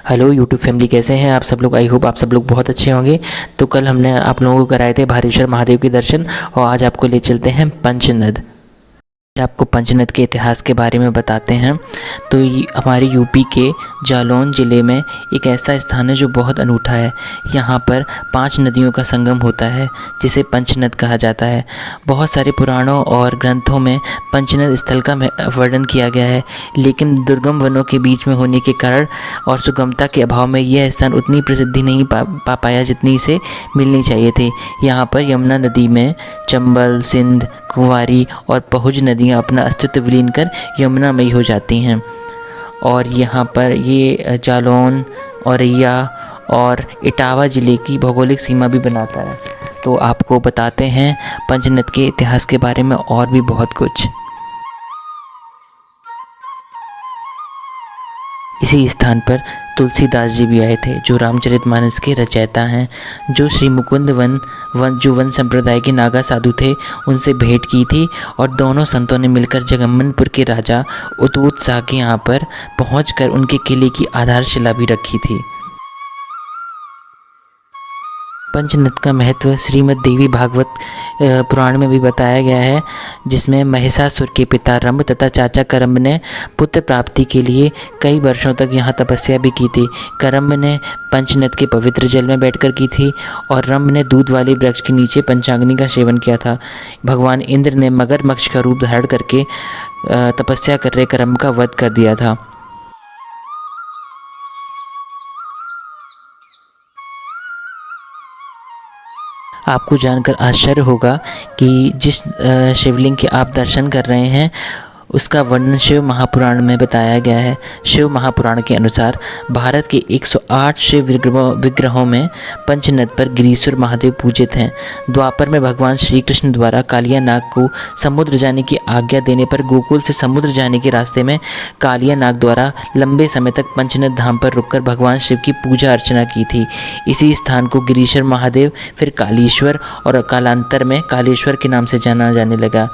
Hello YouTube family, कैसे हैं आप सब लोग। आई होप आप सब लोग बहुत अच्छे होंगे। तो कल हमने आप लोगों को कराए थे भारेश्वर महादेव के दर्शन और आज आपको ले चलते हैं पंचनद। आपको पंचनद के इतिहास के बारे में बताते हैं। तो ये हमारे यूपी के जालौन ज़िले में एक ऐसा स्थान है जो बहुत अनूठा है। यहाँ पर 5 नदियों का संगम होता है जिसे पंचनद कहा जाता है। बहुत सारे पुराणों और ग्रंथों में पंचनद स्थल का वर्णन किया गया है, लेकिन दुर्गम वनों के बीच में होने के कारण और सुगमता के अभाव में यह स्थान उतनी प्रसिद्धि नहीं पाया जितनी इसे मिलनी चाहिए थी। यहाँ पर यमुना नदी में चंबल, सिंध, कुंवारी और पहुज नदियाँ अपना अस्तित्व विलीन कर यमुनामयी हो जाती हैं। और यहाँ पर ये जालौन, औरैया और इटावा ज़िले की भौगोलिक सीमा भी बनाता है। तो आपको बताते हैं पंचनद के इतिहास के बारे में और भी बहुत कुछ। इसी स्थान पर तुलसीदास जी भी आए थे, जो रामचरितमानस के रचयिता हैं, जो श्री मुकुंद वन संप्रदाय के नागा साधु थे, उनसे भेंट की थी और दोनों संतों ने मिलकर जगम्मनपुर के राजा उतऊत शाह के यहाँ पर पहुंचकर उनके किले की आधारशिला भी रखी थी। पंचनद का महत्व श्रीमद् देवी भागवत पुराण में भी बताया गया है, जिसमें महिषासुर के पिता रंभ तथा चाचा करम्ब ने पुत्र प्राप्ति के लिए कई वर्षों तक यहाँ तपस्या भी की थी। करम्ब ने पंचनद के पवित्र जल में बैठकर की थी और रंभ ने दूध वाले वृक्ष के नीचे पंचाग्नि का सेवन किया था। भगवान इंद्र ने मगरमच्छ का रूप धारण करके तपस्या कर रहे करम्ब का वध कर दिया था। आपको जानकर आश्चर्य होगा कि जिस शिवलिंग के आप दर्शन कर रहे हैं उसका वर्णन शिव महापुराण में बताया गया है। शिव महापुराण के अनुसार भारत के 108 शिव विग्रहों में पंचनद पर गिरीश्वर महादेव पूजित हैं। द्वापर में भगवान श्री कृष्ण द्वारा कालिया नाग को समुद्र जाने की आज्ञा देने पर गोकुल से समुद्र जाने के रास्ते में कालिया नाग द्वारा लंबे समय तक पंचनद धाम पर रुककर भगवान शिव की पूजा अर्चना की थी। इसी स्थान को गिरीश्वर महादेव, फिर कालीश्वर और कालांतर में कालेश्वर के नाम से जाना जाने लगा,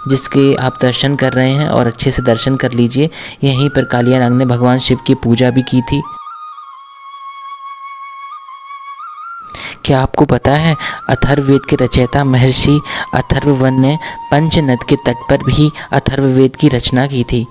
जिसके आप दर्शन कर रहे हैं और अच्छे से दर्शन कर लीजिए। यहीं पर कालिया नाग ने भगवान शिव की पूजा भी की थी। क्या आपको पता है अथर्ववेद के रचयिता महर्षि अथर्ववन ने पंचनद के तट पर भी अथर्ववेद की रचना की थी।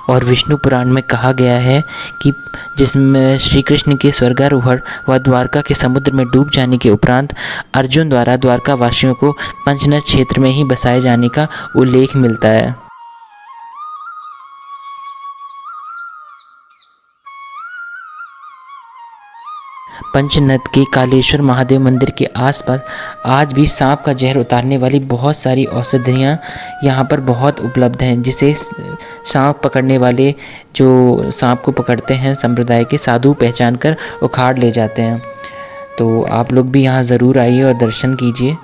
और विष्णु पुराण में कहा गया है कि जिसमें श्री कृष्ण के स्वर्गारोहण व द्वारका के समुद्र में डूब जाने के उपरांत अर्जुन द्वारा द्वारका वासियों को पंचनद क्षेत्र में ही बसाए जाने का उल्लेख मिलता है। पंचनद के कालेश्वर महादेव मंदिर के आसपास आज भी सांप का जहर उतारने वाली बहुत सारी औषधियाँ यहाँ पर बहुत उपलब्ध हैं, जिसे सांप पकड़ने वाले जो सांप को पकड़ते हैं संप्रदाय के साधु पहचान कर उखाड़ ले जाते हैं। तो आप लोग भी यहाँ ज़रूर आइए और दर्शन कीजिए।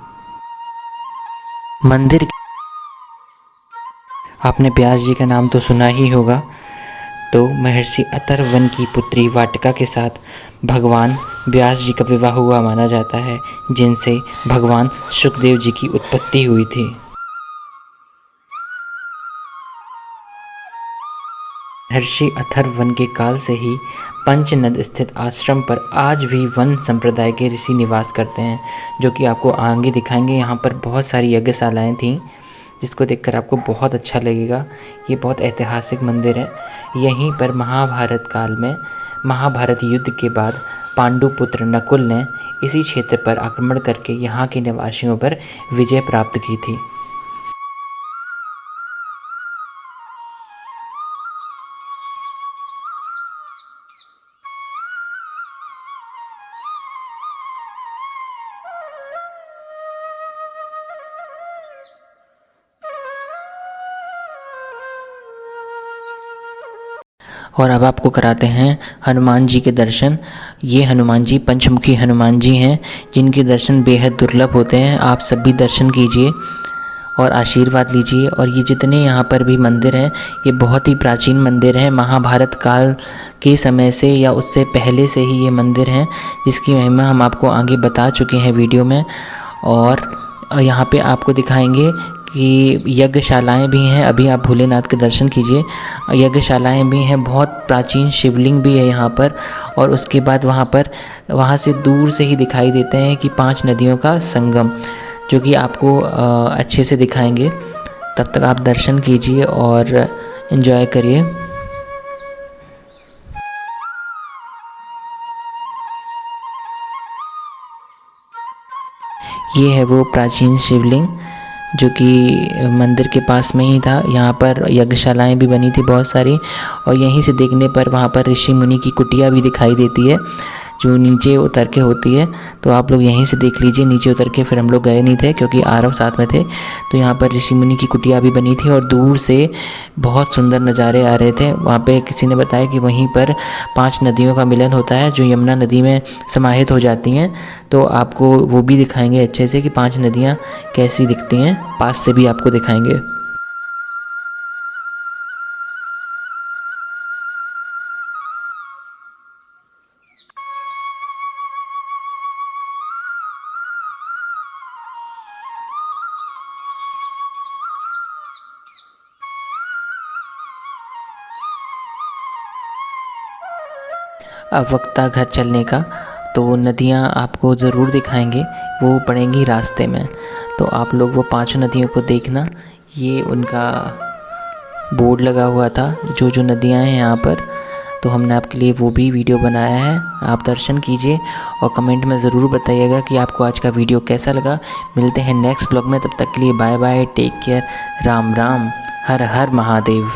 मंदिर आपने व्यास जी का नाम तो सुना ही होगा। तो महर्षि अथर्ववन की पुत्री वाटिका के साथ भगवान व्यास जी का विवाह हुआ माना जाता है, जिनसे भगवान शुकदेव जी की उत्पत्ति हुई थी। महर्षि अथर्ववन के काल से ही पंचनद स्थित आश्रम पर आज भी वन संप्रदाय के ऋषि निवास करते हैं, जो कि आपको आगे दिखाएंगे। यहाँ पर बहुत सारी यज्ञशालाएँ थीं, जिसको देखकर आपको बहुत अच्छा लगेगा। ये बहुत ऐतिहासिक मंदिर है। यहीं पर महाभारत काल में महाभारत युद्ध के बाद पांडुपुत्र नकुल ने इसी क्षेत्र पर आक्रमण करके यहाँ के निवासियों पर विजय प्राप्त की थी। और अब आपको कराते हैं हनुमान जी के दर्शन। ये हनुमान जी पंचमुखी हनुमान जी हैं, जिनके दर्शन बेहद दुर्लभ होते हैं। आप सब भी दर्शन कीजिए और आशीर्वाद लीजिए। और ये जितने यहाँ पर भी मंदिर हैं, ये बहुत ही प्राचीन मंदिर हैं। महाभारत काल के समय से या उससे पहले से ही ये मंदिर हैं, जिसकी महिमा हम आपको आगे बता चुके हैं वीडियो में। और यहाँ पे आपको दिखाएंगे कि यज्ञशालाएं भी हैं। अभी आप भोलेनाथ के दर्शन कीजिए, यज्ञशालाएं भी हैं, बहुत प्राचीन शिवलिंग भी है यहाँ पर। और उसके बाद वहाँ से दूर से ही दिखाई देते हैं कि 5 नदियों का संगम, जो कि आपको अच्छे से दिखाएंगे। तब तक आप दर्शन कीजिए और एंजॉय करिए। ये है वो प्राचीन शिवलिंग जो कि मंदिर के पास में ही था। यहाँ पर यज्ञशालाएं भी बनी थी बहुत सारी, और यहीं से देखने पर वहाँ पर ऋषि मुनि की कुटिया भी दिखाई देती है, जो नीचे उतर के होती है। तो आप लोग यहीं से देख लीजिए नीचे उतर के। फिर हम लोग गए नहीं थे क्योंकि आरव साथ में थे। तो यहाँ पर ऋषि मुनि की कुटिया भी बनी थी और दूर से बहुत सुंदर नज़ारे आ रहे थे। वहाँ पे किसी ने बताया कि वहीं पर 5 नदियों का मिलन होता है जो यमुना नदी में समाहित हो जाती हैं। तो आपको वो भी दिखाएंगे अच्छे से कि 5 नदियाँ कैसी दिखती हैं, पास से भी आपको दिखाएंगे। अब वक्त था घर चलने का, तो नदियाँ आपको ज़रूर दिखाएंगे, वो पड़ेंगी रास्ते में। तो आप लोग वो 5 नदियों को देखना। ये उनका बोर्ड लगा हुआ था, जो जो नदियाँ हैं यहाँ पर। तो हमने आपके लिए वो भी वीडियो बनाया है, आप दर्शन कीजिए और कमेंट में ज़रूर बताइएगा कि आपको आज का वीडियो कैसा लगा। मिलते हैं नेक्स्ट ब्लॉग में, तब तक के लिए bye bye, take care, Ram Ram, Har Har Mahadev.